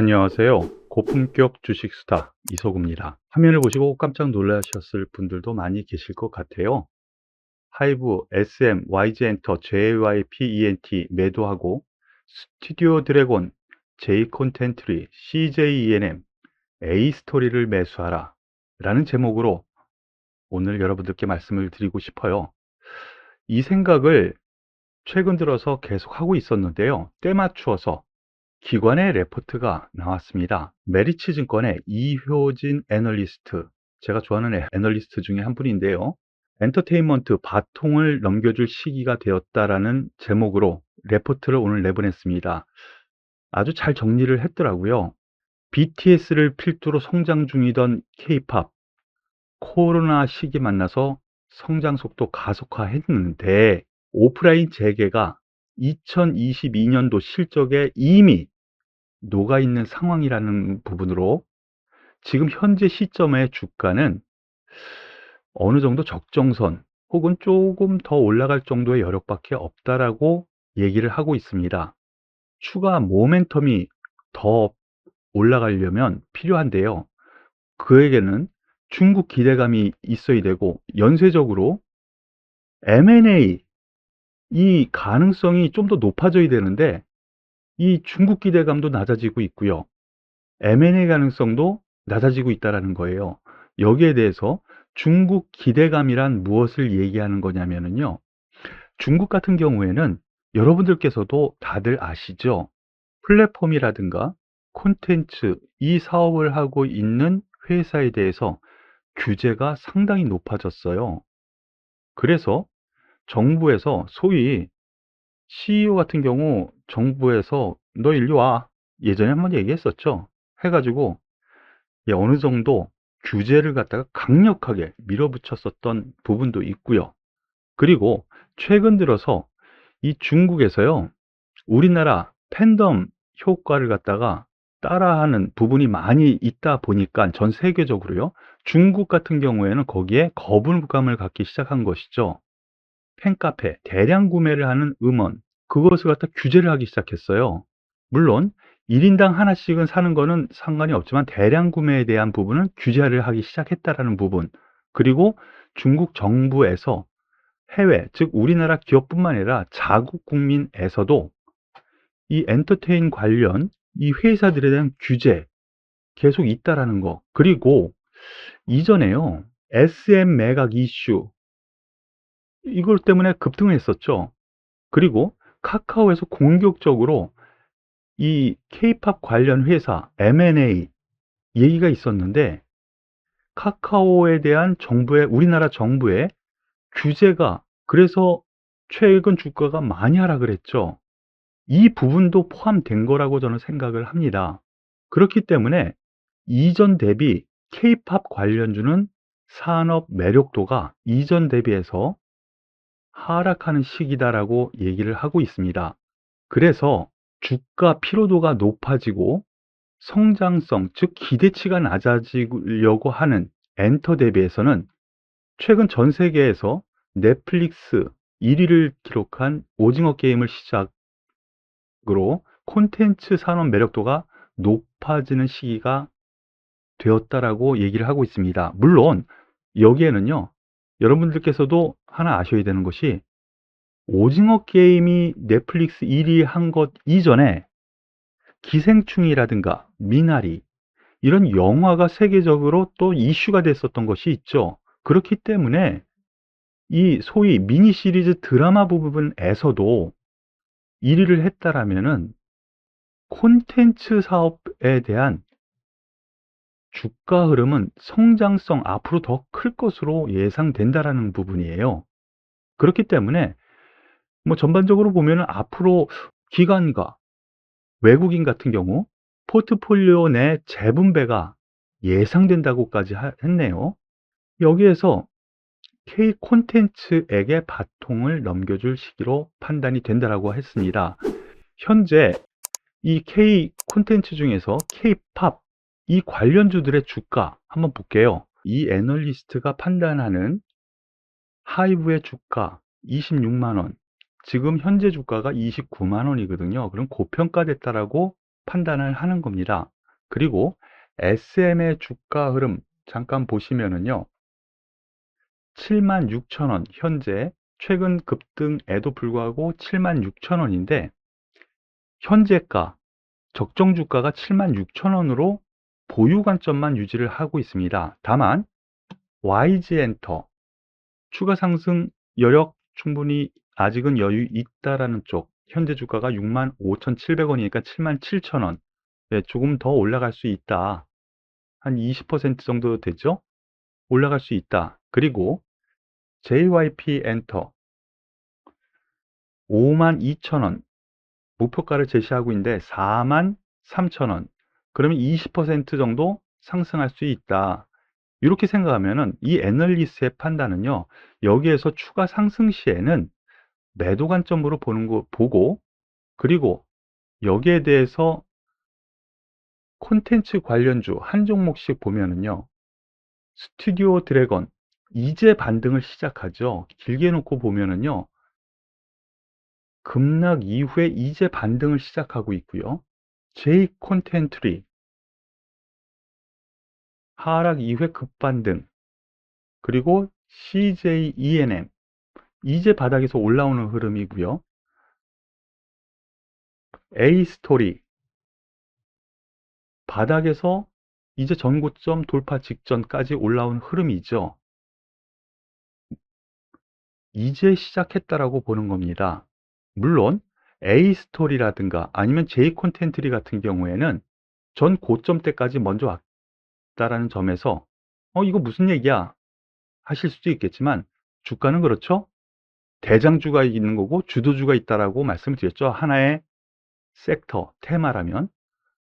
안녕하세요. 고품격 주식 스타 이석우입니다. 화면을 보시고 깜짝 놀라셨을 분들도 많이 계실 것 같아요. 하이브, SM, YG엔터, JYPENT 매도하고 스튜디오 드래곤, J콘텐트리, CJENM, A스토리를 매수하라 라는 제목으로 오늘 여러분들께 말씀을 드리고 싶어요. 이 생각을 최근 들어서 계속 하고 있었는데요. 때 맞추어서 기관의 레포트가 나왔습니다. 메리츠 증권의 이효진 애널리스트, 제가 좋아하는 애널리스트 중에 한 분인데요. 엔터테인먼트 바통을 넘겨줄 시기가 되었다라는 제목으로 레포트를 오늘 내보냈습니다. 아주 잘 정리를 했더라고요. BTS를 필두로 성장 중이던 K-팝, 코로나 시기 만나서 성장 속도 가속화했는데 오프라인 재개가 2022년도 실적에 이미 녹아있는 상황이라는 부분으로 지금 현재 시점의 주가는 어느 정도 적정선 혹은 조금 더 올라갈 정도의 여력밖에 없다라고 얘기를 하고 있습니다. 추가 모멘텀이 더 올라가려면 필요한데요. 그에게는 중국 기대감이 있어야 되고 연쇄적으로 M&A 이 가능성이 좀 더 높아져야 되는데 이 중국 기대감도 낮아지고 있고요. M&A 가능성도 낮아지고 있다는 거예요. 여기에 대해서 중국 기대감이란 무엇을 얘기하는 거냐면요. 중국 같은 경우에는 여러분들께서도 다들 아시죠? 플랫폼이라든가 콘텐츠 이 사업을 하고 있는 회사에 대해서 규제가 상당히 높아졌어요. 그래서 정부에서 소위 CEO 같은 경우 정부에서 너 일로 와. 예전에 한번 얘기했었죠. 해가지고 어느 정도 규제를 갖다가 강력하게 밀어붙였었던 부분도 있고요. 그리고 최근 들어서 이 중국에서요, 우리나라 팬덤 효과를 갖다가 따라하는 부분이 많이 있다 보니까 전 세계적으로요, 중국 같은 경우에는 거기에 거부감을 갖기 시작한 것이죠. 팬카페, 대량 구매를 하는 음원, 그것을 갖다 규제를 하기 시작했어요. 물론 1인당 하나씩은 사는 거는 상관이 없지만 대량 구매에 대한 부분은 규제를 하기 시작했다라는 부분. 그리고 중국 정부에서 해외, 즉 우리나라 기업뿐만 아니라 자국 국민에서도 이 엔터테인 관련 이 회사들에 대한 규제 계속 있다라는 거. 그리고 이전에요. SM 매각 이슈 이걸 때문에 급등을 했었죠. 그리고 카카오에서 공격적으로 이 케이팝 관련 회사 M&A 얘기가 있었는데 카카오에 대한 정부의 우리나라 정부의 규제가 그래서 최근 주가가 많이 하락을 했죠. 이 부분도 포함된 거라고 저는 생각을 합니다. 그렇기 때문에 이전 대비 케이팝 관련주는 산업 매력도가 이전 대비해서 하락하는 시기다라고 얘기를 하고 있습니다. 그래서 주가 피로도가 높아지고 성장성, 즉 기대치가 낮아지려고 하는 엔터 대비해서는 최근 전 세계에서 넷플릭스 1위를 기록한 오징어 게임을 시작으로 콘텐츠 산업 매력도가 높아지는 시기가 되었다라고 얘기를 하고 있습니다. 물론 여기에는요, 여러분들께서도 하나 아셔야 되는 것이 오징어 게임이 넷플릭스 1위 한 것 이전에 기생충이라든가 미나리 이런 영화가 세계적으로 또 이슈가 됐었던 것이 있죠. 그렇기 때문에 이 소위 미니 시리즈 드라마 부분에서도 1위를 했다라면은 콘텐츠 사업에 대한 주가 흐름은 성장성 앞으로 더 클 것으로 예상된다라는 부분이에요. 그렇기 때문에 뭐 전반적으로 보면은 앞으로 기관과 외국인 같은 경우 포트폴리오 내 재분배가 예상된다고까지 했네요. 여기에서 K 콘텐츠에게 바통을 넘겨줄 시기로 판단이 된다라고 했습니다. 현재 이 K 콘텐츠 중에서 K-팝 이 관련주들의 주가 한번 볼게요. 이 애널리스트가 판단하는 하이브의 주가 26만 원, 지금 현재 주가가 29만 원이거든요. 그럼 고평가됐다라고 판단을 하는 겁니다. 그리고 SM의 주가 흐름 잠깐 보시면은요. 76,000원 현재 최근 급등에도 불구하고 76,000원인데 현재가 적정 주가가 76,000원으로 보유 관점만 유지를 하고 있습니다. 다만 YG 엔터 추가 상승 여력 충분히 아직은 여유 있다라는 쪽 현재 주가가 65,700원이니까 77,000원 조금 더 올라갈 수 있다. 한 20% 정도 되죠? 올라갈 수 있다. 그리고 JYP 엔터 52,000원 목표가를 제시하고 있는데 43,000원 그러면 20% 정도 상승할 수 있다. 이렇게 생각하면은 이 애널리스트의 판단은요. 여기에서 추가 상승 시에는 매도 관점으로 보는 거 보고 그리고 여기에 대해서 콘텐츠 관련주 한 종목씩 보면은요. 스튜디오 드래곤 이제 반등을 시작하죠. 길게 놓고 보면은요. 급락 이후에 이제 반등을 시작하고 있고요. J 콘텐트리 하락 이후에 급반등 그리고 CJ ENM 이제 바닥에서 올라오는 흐름이고요. A 스토리 바닥에서 이제 전고점 돌파 직전까지 올라온 흐름이죠. 이제 시작했다라고 보는 겁니다. 물론 A 스토리라든가 아니면 J 콘텐트리 같은 경우에는 전 고점 때까지 먼저 왔다라는 점에서 이거 무슨 얘기야 하실 수도 있겠지만 주가는 그렇죠. 대장주가 있는 거고 주도주가 있다라고 말씀을 드렸죠. 하나의 섹터 테마라면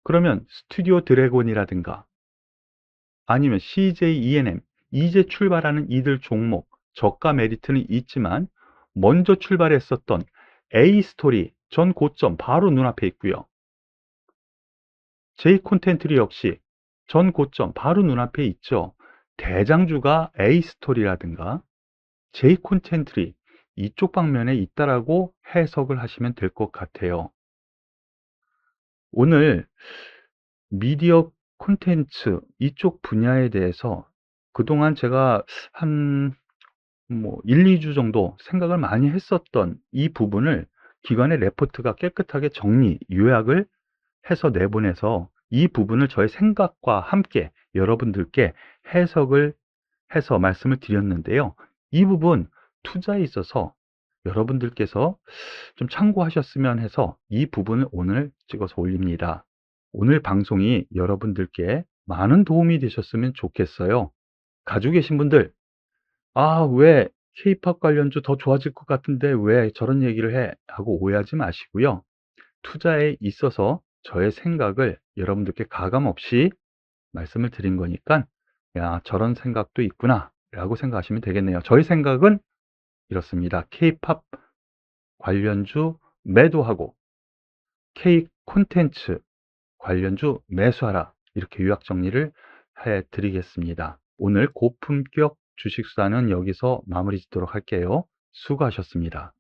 그러면 스튜디오 드래곤이라든가 아니면 CJ ENM 이제 출발하는 이들 종목 저가 메리트는 있지만 먼저 출발했었던 A 스토리 전 고점 바로 눈앞에 있고요. J 콘텐트리 역시 전 고점 바로 눈앞에 있죠. 대장주가 A 스토리라든가 J 콘텐트리 이쪽 방면에 있다라고 해석을 하시면 될 것 같아요. 오늘 미디어 콘텐츠 이쪽 분야에 대해서 그동안 제가 한 1, 2주 정도 생각을 많이 했었던 이 부분을 기관의 레포트가 깨끗하게 정리, 요약을 해서 내보내서 이 부분을 저의 생각과 함께 여러분들께 해석을 해서 말씀을 드렸는데요. 이 부분 투자에 있어서 여러분들께서 좀 참고하셨으면 해서 이 부분을 오늘 찍어서 올립니다. 오늘 방송이 여러분들께 많은 도움이 되셨으면 좋겠어요. 가지고 계신 분들, 왜 K-팝 관련주 더 좋아질 것 같은데 왜 저런 얘기를 해? 하고 오해하지 마시고요. 투자에 있어서 저의 생각을 여러분들께 가감없이 말씀을 드린 거니까 야, 저런 생각도 있구나 라고 생각하시면 되겠네요. 저의 생각은 이렇습니다. K-팝 관련주 매도하고 K 콘텐츠 관련주 매수하라 이렇게 요약 정리를 해 드리겠습니다. 오늘 고품격 주식수단은 여기서 마무리 짓도록 할게요. 수고하셨습니다.